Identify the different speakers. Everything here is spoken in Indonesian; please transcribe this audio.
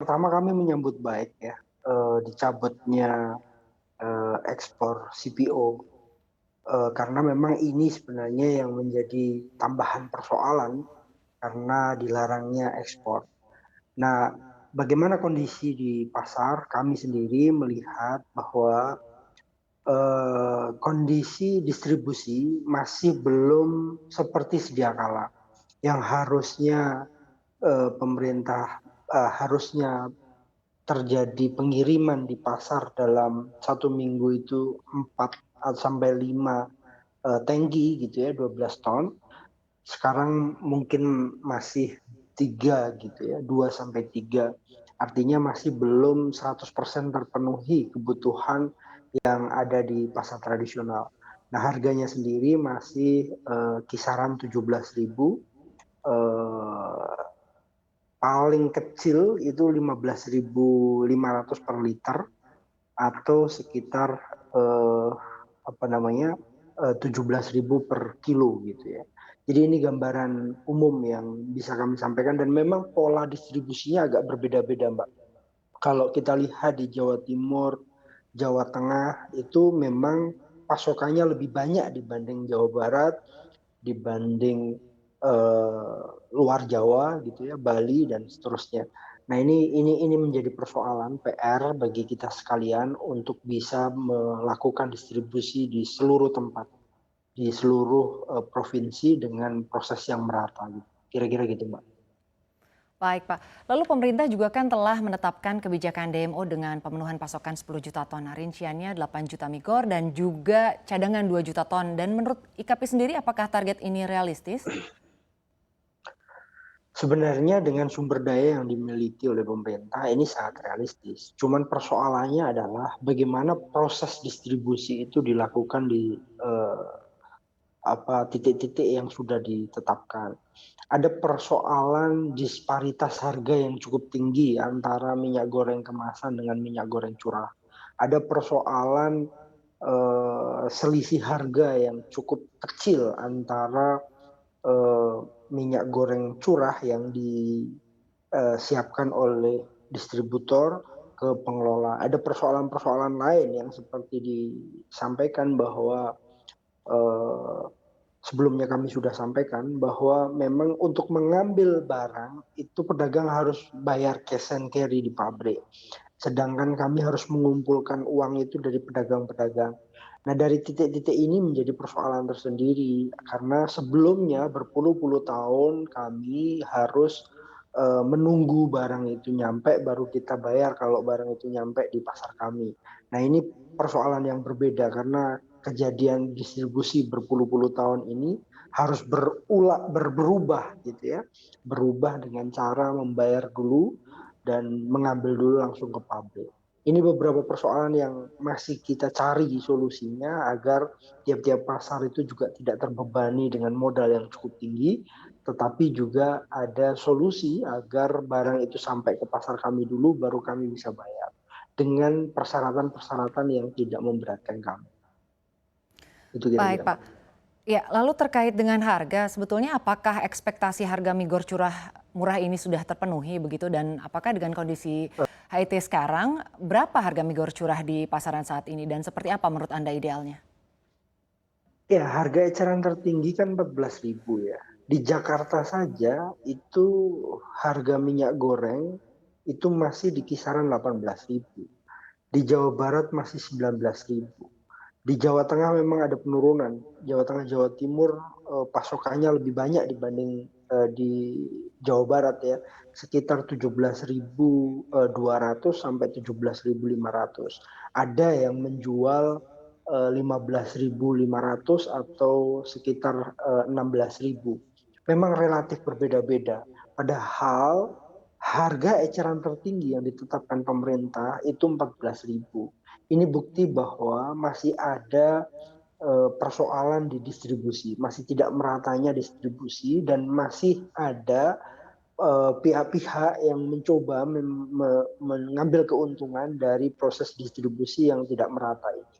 Speaker 1: Pertama kami menyambut baik ya, dicabutnya, ekspor CPO, karena memang ini sebenarnya yang menjadi tambahan persoalan karena dilarangnya ekspor. Nah, bagaimana kondisi di pasar, kami sendiri melihat bahwa, kondisi distribusi masih belum seperti sedia kala, yang harusnya, pemerintah, harusnya terjadi pengiriman di pasar dalam 1 minggu itu 4 sampai 5 tangki gitu ya, 12 ton. Sekarang mungkin masih 3 gitu ya, 2 sampai 3. Artinya masih belum 100% terpenuhi kebutuhan yang ada di pasar tradisional. Nah, harganya sendiri masih, kisaran 17.000, eee, paling kecil itu 15.500 per liter atau sekitar, eee, apa namanya, 17.000 per kilo gitu ya. Jadi ini gambaran umum yang bisa kami sampaikan dan memang pola distribusinya agak berbeda-beda, Mbak. Kalau kita lihat di Jawa Timur, Jawa Tengah itu memang pasokannya lebih banyak dibanding Jawa Barat, dibanding, luar Jawa gitu ya, Bali dan seterusnya. Nah ini menjadi persoalan PR bagi kita sekalian untuk bisa melakukan distribusi di seluruh tempat, di seluruh, provinsi dengan proses yang merata gitu, kira-kira gitu, Mbak.
Speaker 2: Baik, Pak. Lalu pemerintah juga kan telah menetapkan kebijakan DMO dengan pemenuhan pasokan 10 juta ton. Nah, rinciannya 8 juta migor dan juga cadangan 2 juta ton. Dan menurut IKP sendiri apakah target ini realistis?
Speaker 1: Sebenarnya dengan sumber daya yang dimiliki oleh pemerintah ini sangat realistis. Cuman persoalannya adalah bagaimana proses distribusi itu dilakukan di, titik-titik yang sudah ditetapkan. Ada persoalan disparitas harga yang cukup tinggi antara minyak goreng kemasan dengan minyak goreng curah. Ada persoalan, selisih harga yang cukup kecil antara, eee, minyak goreng curah yang siapkan oleh distributor ke pengelola. Ada persoalan-persoalan lain yang seperti disampaikan bahwa, eee, sebelumnya kami sudah sampaikan bahwa memang untuk mengambil barang itu pedagang harus bayar cash and carry di pabrik. Sedangkan kami harus mengumpulkan uang itu dari pedagang-pedagang. Nah, dari titik-titik ini menjadi persoalan tersendiri karena sebelumnya berpuluh-puluh tahun kami harus, menunggu barang itu nyampe baru kita bayar kalau barang itu nyampe di pasar kami. Nah, ini persoalan yang berbeda karena kejadian distribusi berpuluh-puluh tahun ini harus berubah gitu ya, berubah dengan cara membayar dulu dan mengambil dulu langsung ke pabrik. Ini beberapa persoalan yang masih kita cari solusinya agar tiap-tiap pasar itu juga tidak terbebani dengan modal yang cukup tinggi, tetapi juga ada solusi agar barang itu sampai ke pasar kami dulu baru kami bisa bayar, dengan persyaratan-persyaratan yang tidak memberatkan kami. Itu
Speaker 2: Baik,
Speaker 1: kira-kira,
Speaker 2: Pak.
Speaker 1: Mbak.
Speaker 2: Ya, lalu terkait dengan harga, sebetulnya apakah ekspektasi harga migor curah murah ini sudah terpenuhi begitu dan apakah dengan kondisi HIT sekarang, berapa harga migor curah di pasaran saat ini dan seperti apa menurut Anda idealnya?
Speaker 1: Ya, harga eceran tertinggi kan 14.000 ya. Di Jakarta saja itu harga minyak goreng itu masih di kisaran 18.000. Di Jawa Barat masih 19.000. Di Jawa Tengah memang ada penurunan. Jawa Tengah, Jawa Timur, pasokannya lebih banyak dibanding, di Jawa Barat ya, sekitar 17.200 sampai 17.500. Ada yang menjual, 15.500 atau sekitar, 16.000. Memang relatif berbeda-beda. Padahal harga eceran tertinggi yang ditetapkan pemerintah itu 14.000. Ini bukti bahwa masih ada, persoalan di distribusi, masih tidak meratanya distribusi dan masih ada, pihak-pihak yang mencoba mengambil keuntungan dari proses distribusi yang tidak merata ini.